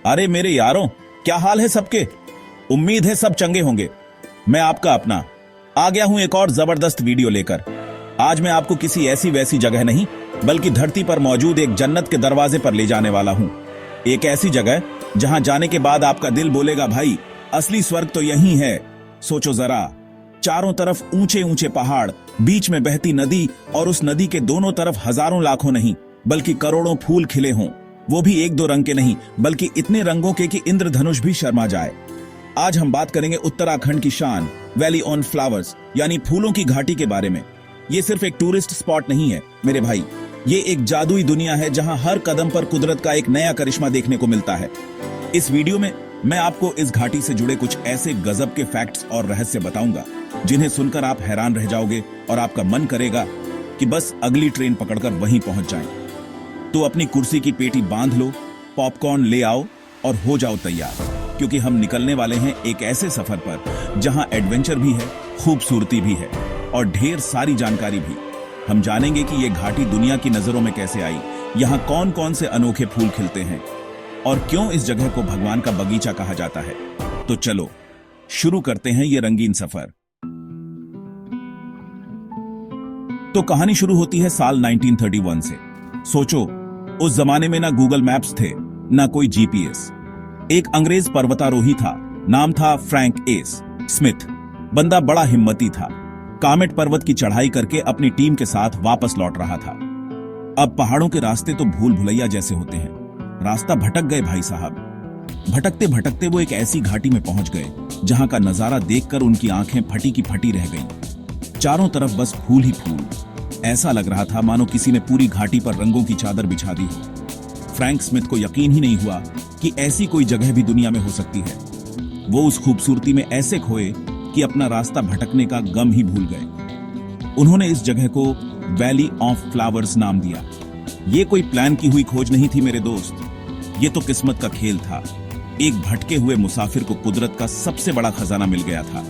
अरे मेरे यारों, क्या हाल है सबके। उम्मीद है सब चंगे होंगे। मैं आपका अपना आ गया हूं एक और जबरदस्त वीडियो लेकर। आज मैं आपको किसी ऐसी वैसी जगह नहीं बल्कि धरती पर मौजूद एक जन्नत के दरवाजे पर ले जाने वाला हूं। एक ऐसी जगह जहां जाने के बाद आपका दिल बोलेगा, भाई असली स्वर्ग तो यहीं है। सोचो जरा, चारों तरफ ऊंचे ऊंचे पहाड़, बीच में बहती नदी और उस नदी के दोनों तरफ हजारों लाखों नहीं बल्कि करोड़ों फूल खिले हों। वो भी एक दो रंग के नहीं बल्कि इतने रंगों के कि इंद्रधनुष भी शर्मा जाए। आज हम बात करेंगे उत्तराखंड की शान वैली ऑन फ्लावर्स यानी फूलों की घाटी के बारे में। ये सिर्फ एक टूरिस्ट स्पॉट नहीं है मेरे भाई, ये एक जादुई दुनिया है जहां हर कदम पर कुदरत का एक नया करिश्मा देखने को मिलता है। इस वीडियो में मैं आपको इस घाटी से जुड़े कुछ ऐसे गजब के फैक्ट्स और रहस्य बताऊंगा जिन्हें सुनकर आप हैरान रह जाओगे और आपका मन करेगा कि बस अगली ट्रेन पकड़कर वहीं पहुंच जाएं। तो अपनी कुर्सी की पेटी बांध लो, पॉपकॉर्न ले आओ और हो जाओ तैयार, क्योंकि हम निकलने वाले हैं एक ऐसे सफर पर जहां एडवेंचर भी है, खूबसूरती भी है और ढेर सारी जानकारी भी। हम जानेंगे कि ये घाटी दुनिया की नजरों में कैसे आई, यहाँ कौन कौन से अनोखे फूल खिलते हैं और क्यों इस जगह को भगवान का बगीचा कहा जाता है। तो चलो शुरू करते हैं ये रंगीन सफर। तो कहानी शुरू होती है साल 1931 से। सोचो, उस जमाने में ना गूगल मैप्स थे, ना कोई जीपीएस। एक अंग्रेज पर्वतारोही था, नाम था फ्रैंक एस स्मिथ। बंदा बड़ा हिम्मती था। कामेट पर्वत की चढ़ाई करके अपनी टीम के साथ वापस लौट रहा था। अब पहाड़ों के रास्ते तो भूल भुलैया जैसे होते हैं। रास्ता भटक गए भाई साहब। भटकते भटकते वो एक ऐसी घाटी में पहुंच गए जहां का नजारा देखकर उनकी आंखें फटी की फटी रह गईं। चारों तरफ बस फूल ही फूल। ऐसा लग रहा था मानो किसी ने पूरी घाटी पर रंगों की चादर बिछा दी हो। फ्रैंक स्मिथ को यकीन ही नहीं हुआ कि ऐसी कोई जगह भी दुनिया में हो सकती है। वो उस खूबसूरती में ऐसे खोए कि अपना रास्ता भटकने का गम ही भूल गए। उन्होंने इस जगह को वैली ऑफ फ्लावर्स नाम दिया। ये कोई प्लान की हुई खोज नहीं थी मेरे दोस्त, ये तो किस्मत का खेल था। एक भटके हुए मुसाफिर को कुदरत का सबसे बड़ा खजाना मिल गया था।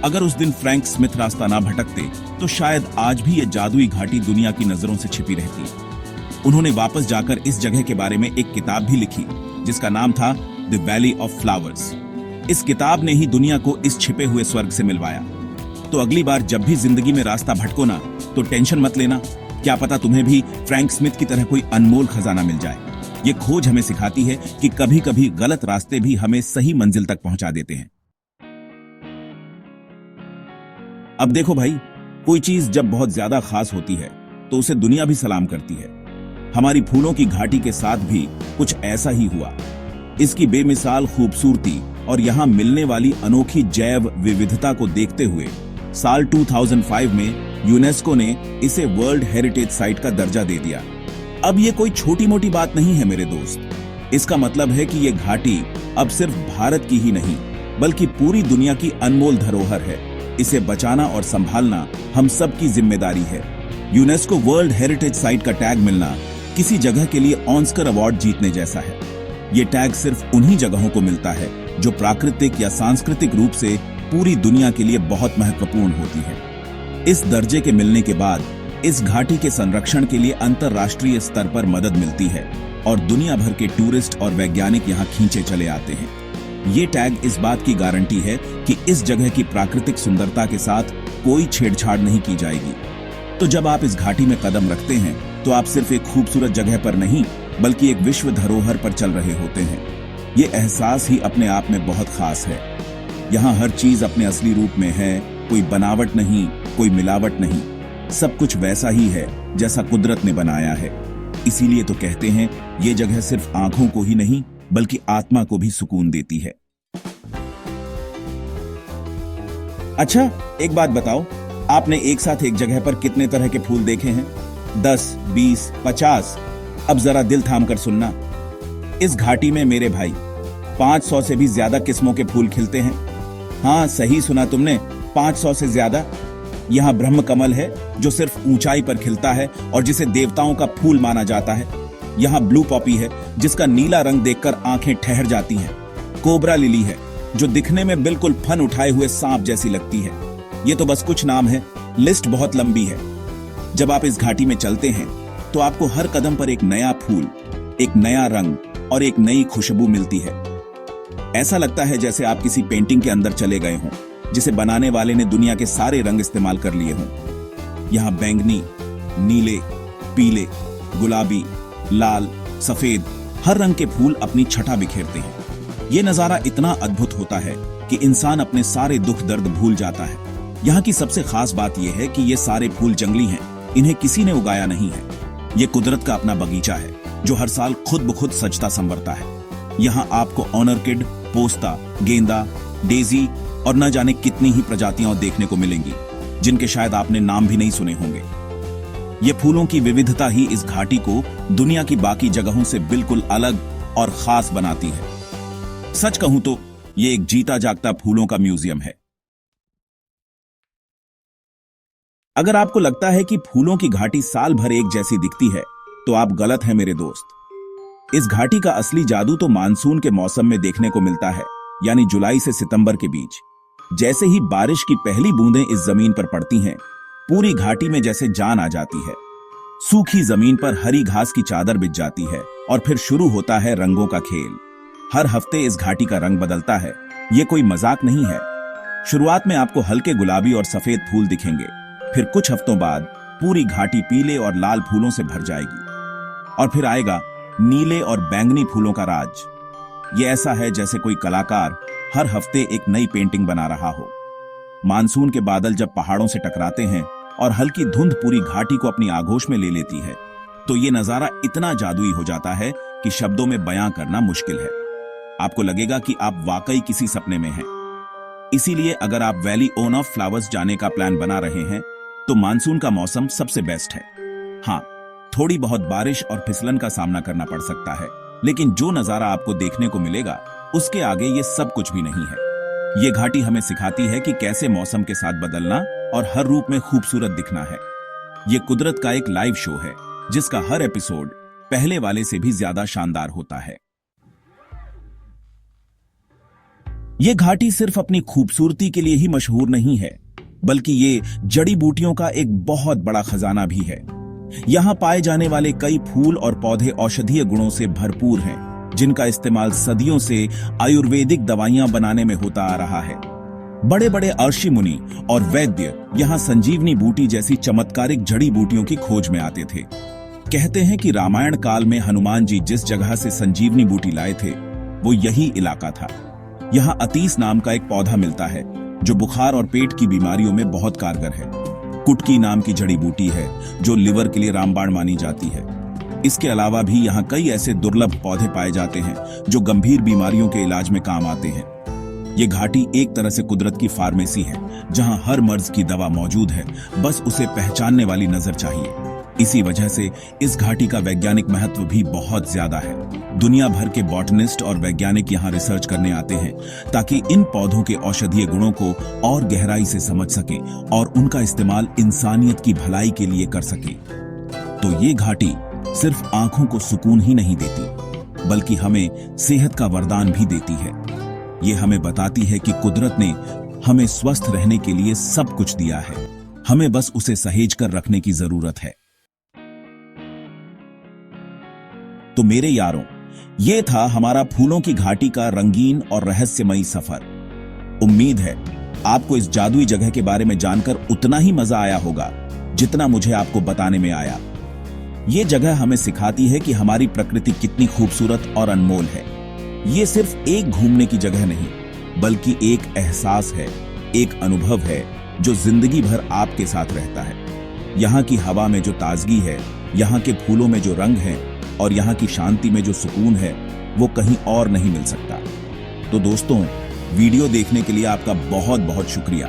अगर उस दिन फ्रैंक स्मिथ रास्ता ना भटकते तो शायद आज भी ये जादुई घाटी दुनिया की नजरों से छिपी रहती। उन्होंने वापस जाकर इस जगह के बारे में एक किताब भी लिखी जिसका नाम था द वैली ऑफ फ्लावर्स। इस किताब ने ही दुनिया को इस छिपे हुए स्वर्ग से मिलवाया। तो अगली बार जब भी जिंदगी में रास्ता भटको ना तो टेंशन मत लेना, क्या पता तुम्हें भी फ्रैंक स्मिथ की तरह कोई अनमोल खजाना मिल जाए। ये खोज हमें सिखाती है कि कभी कभी गलत रास्ते भी हमें सही मंजिल तक पहुंचा देते हैं। अब देखो भाई, कोई चीज जब बहुत ज्यादा खास होती है तो उसे दुनिया भी सलाम करती है। हमारी फूलों की घाटी के साथ भी कुछ ऐसा ही हुआ। इसकी बेमिसाल खूबसूरती और यहाँ मिलने वाली अनोखी जैव विविधता को देखते हुए साल 2005 में यूनेस्को ने इसे वर्ल्ड हेरिटेज साइट का दर्जा दे दिया। अब ये कोई छोटी मोटी बात नहीं है मेरे दोस्त। इसका मतलब है कि ये घाटी अब सिर्फ भारत की ही नहीं बल्कि पूरी दुनिया की अनमोल धरोहर है। इसे बचाना और संभालना हम सब की जिम्मेदारी है। यूनेस्को वर्ल्ड हेरिटेज साइट का टैग मिलना किसी जगह के लिए ऑस्कर अवार्ड जीतने जैसा है। ये टैग सिर्फ उन्हीं जगहों को मिलता है जो प्राकृतिक या सांस्कृतिक रूप से पूरी दुनिया के लिए बहुत महत्वपूर्ण होती है। इस दर्जे के मिलने के बाद इस घाटी के संरक्षण के लिए अंतर्राष्ट्रीय स्तर पर मदद मिलती है और दुनिया भर के टूरिस्ट और वैज्ञानिक यहाँ खींचे चले आते हैं। ये टैग इस बात की गारंटी है कि इस जगह की प्राकृतिक सुंदरता के साथ कोई छेड़छाड़ नहीं की जाएगी। तो जब आप इस घाटी में कदम रखते हैं तो आप सिर्फ एक खूबसूरत जगह पर नहीं बल्कि एक विश्व धरोहर पर चल रहे होते हैं। ये एहसास ही अपने आप में बहुत खास है। यहाँ हर चीज अपने असली रूप में है, कोई बनावट नहीं, कोई मिलावट नहीं, सब कुछ वैसा ही है जैसा कुदरत ने बनाया है। इसीलिए तो कहते हैं ये जगह सिर्फ आंखों को ही नहीं बल्कि आत्मा को भी सुकून देती है। अच्छा, एक बात बताओ, आपने एक साथ एक जगह पर कितने तरह के फूल देखे हैं? 10, 20, 50? अब जरा दिल थाम कर सुनना। इस घाटी में मेरे भाई 500 से भी ज्यादा किस्मों के फूल खिलते हैं। हाँ, सही सुना तुमने, 500 से ज्यादा। यहाँ ब्रह्म कमल है जो सिर्फ ऊंचाई पर खिलता है और जिसे देवताओं का फूल माना जाता है। यहाँ ब्लू पॉपी है जिसका नीला रंग देखकर आंखें ठहर जाती हैं। कोबरा लिली है जो दिखने में बिल्कुल फन उठाए हुए सांप जैसी लगती है। ये तो बस कुछ नाम है, लिस्ट बहुत लंबी है। जब आप इस घाटी में चलते हैं तो आपको हर कदम पर एक नया फूल, एक नया रंग और एक नई खुशबू मिलती है। ऐसा लगता है जैसे आप किसी पेंटिंग के अंदर चले गए हों, जिसे बनाने वाले ने दुनिया के सारे रंग इस्तेमाल कर लिए हों। यहाँ बैंगनी, नीले, पीले, गुलाबी, लाल, सफेद, हर रंग के फूल अपनी छटा बिखेरते हैं। ये नजारा इतना अद्भुत होता है कि इंसान अपने सारे दुख दर्द भूल जाता है। यहाँ की सबसे खास बात यह है कि ये सारे फूल जंगली हैं, इन्हें किसी ने उगाया नहीं है। ये कुदरत का अपना बगीचा है जो हर साल खुद ब खुद सजता संवरता है। यहाँ आपको ऑर्किड, पोस्ता, गेंदा, डेजी और न जाने कितनी ही प्रजातियां देखने को मिलेंगी जिनके शायद आपने नाम भी नहीं सुने होंगे। ये फूलों की विविधता ही इस घाटी को दुनिया की बाकी जगहों से बिल्कुल अलग और खास बनाती है। सच कहूं तो ये एक जीता जागता फूलों का म्यूजियम है। अगर आपको लगता है कि फूलों की घाटी साल भर एक जैसी दिखती है तो आप गलत हैं मेरे दोस्त। इस घाटी का असली जादू तो मानसून के मौसम में देखने को मिलता है, यानी जुलाई से सितंबर के बीच। जैसे ही बारिश की पहली बूंदें इस जमीन पर पड़ती हैं, पूरी घाटी में जैसे जान आ जाती है। सूखी जमीन पर हरी घास की चादर बिछ जाती है और फिर शुरू होता है रंगों का खेल। हर हफ्ते इस घाटी का रंग बदलता है, ये कोई मजाक नहीं है। शुरुआत में आपको हल्के गुलाबी और सफेद फूल दिखेंगे, फिर कुछ हफ्तों बाद पूरी घाटी पीले और लाल फूलों से भर जाएगी और फिर आएगा नीले और बैंगनी फूलों का राज। ये ऐसा है जैसे कोई कलाकार हर हफ्ते एक नई पेंटिंग बना रहा हो। मानसून के बादल जब पहाड़ों से टकराते हैं और हल्की धुंध पूरी घाटी को अपनी आगोश में ले लेती है, तो ये नजारा इतना जादुई हो जाता है कि शब्दों में बयां करना मुश्किल है। आपको लगेगा कि आप वाकई किसी सपने में हैं। इसीलिए अगर आप वैली ऑफ फ्लावर्स जाने का प्लान बना रहे हैं तो मानसून का मौसम सबसे बेस्ट है। हाँ, थोड़ी बहुत बारिश और फिसलन का सामना करना पड़ सकता है, लेकिन जो नजारा आपको देखने को मिलेगा उसके आगे ये सब कुछ भी नहीं है। ये घाटी हमें सिखाती है कि कैसे मौसम के साथ बदलना और हर रूप में खूबसूरत दिखना है। ये कुदरत का एक लाइव शो है जिसका हर एपिसोड पहले वाले से भी ज्यादा शानदार होता है। ये घाटी सिर्फ अपनी खूबसूरती के लिए ही मशहूर नहीं है, बल्कि ये जड़ी बूटियों का एक बहुत बड़ा खजाना भी है। यहाँ पाए जाने वाले कई फूल और पौधे औषधीय गुणों से भरपूर हैं, जिनका इस्तेमाल सदियों से आयुर्वेदिक दवाइयां बनाने में होता आ रहा है। बड़े बड़े ऋषि मुनि और वैद्य यहाँ संजीवनी बूटी जैसी चमत्कारिक जड़ी बूटियों की खोज में आते थे। कहते हैं कि रामायण काल में हनुमान जी जिस जगह से संजीवनी बूटी लाए थे वो यही इलाका था। यहाँ अतीस नाम का एक पौधा मिलता है जो बुखार और पेट की बीमारियों में बहुत कारगर है। कुटकी नाम की जड़ी बूटी है जो लिवर के लिए रामबाण मानी जाती है। इसके अलावा भी यहाँ कई ऐसे दुर्लभ पौधे पाए जाते हैं जो गंभीर बीमारियों के इलाज में काम आते हैं। ये घाटी एक तरह से कुदरत की फार्मेसी है जहाँ हर मर्ज की दवा मौजूद है, बस उसे पहचानने वाली नजर चाहिए। इसी वजह से इस घाटी का वैज्ञानिक महत्व भी बहुत ज्यादा है। दुनिया भर के बॉटनिस्ट और वैज्ञानिक यहाँ रिसर्च करने आते हैं ताकि इन पौधों के औषधीय गुणों को और गहराई से समझ सकें और उनका इस्तेमाल इंसानियत की भलाई के लिए कर सकें। तो ये घाटी सिर्फ आंखों को सुकून ही नहीं देती, बल्कि हमें सेहत का वरदान भी देती है। ये हमें बताती है कि कुदरत ने हमें स्वस्थ रहने के लिए सब कुछ दिया है, हमें बस उसे सहेज कर रखने की जरूरत है। तो मेरे यारों, ये था हमारा फूलों की घाटी का रंगीन और रहस्यमयी सफर। उम्मीद है आपको इस जादुई जगह के बारे में जानकर उतना ही मजा आया होगा जितना मुझे आपको बताने में आया। ये जगह हमें सिखाती है कि हमारी प्रकृति कितनी खूबसूरत और अनमोल है। ये सिर्फ एक घूमने की जगह नहीं, बल्कि एक एहसास है, एक अनुभव है जो जिंदगी भर आपके साथ रहता है। यहाँ की हवा में जो ताजगी है, यहाँ के फूलों में जो रंग है और यहाँ की शांति में जो सुकून है, वो कहीं और नहीं मिल सकता। तो दोस्तों, वीडियो देखने के लिए आपका बहुत बहुत शुक्रिया।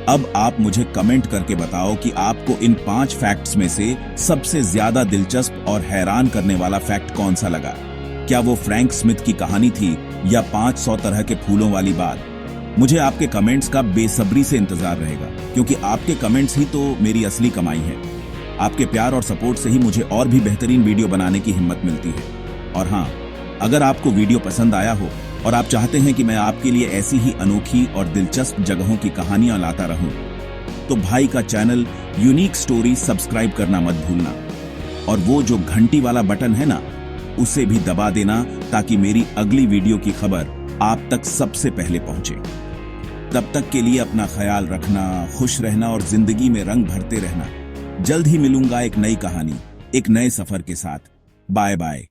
अब आप मुझे कमेंट करके बताओ कि आपको इन 5 फैक्ट्स में से सबसे ज्यादा दिलचस्प और हैरान करने वाला फैक्ट कौन सा लगा। क्या वो फ्रैंक स्मिथ की कहानी थी या 500 तरह के फूलों वाली बात? मुझे आपके कमेंट्स का बेसब्री से इंतजार रहेगा, क्योंकि आपके कमेंट्स ही तो मेरी असली कमाई है। आपके प्यार और सपोर्ट से ही मुझे और भी बेहतरीन वीडियो बनाने की हिम्मत मिलती है। और हाँ, अगर आपको वीडियो पसंद आया हो और आप चाहते हैं कि मैं आपके लिए ऐसी ही अनोखी और दिलचस्प जगहों की कहानियां लाता रहूं, तो भाई का चैनल यूनिक स्टोरी सब्सक्राइब करना मत भूलना। और वो जो घंटी वाला बटन है ना, उसे भी दबा देना ताकि मेरी अगली वीडियो की खबर आप तक सबसे पहले पहुंचे। तब तक के लिए अपना ख्याल रखना, खुश रहना और जिंदगी में रंग भरते रहना। जल्द ही मिलूंगा एक नई कहानी, एक नए सफर के साथ। Bye bye.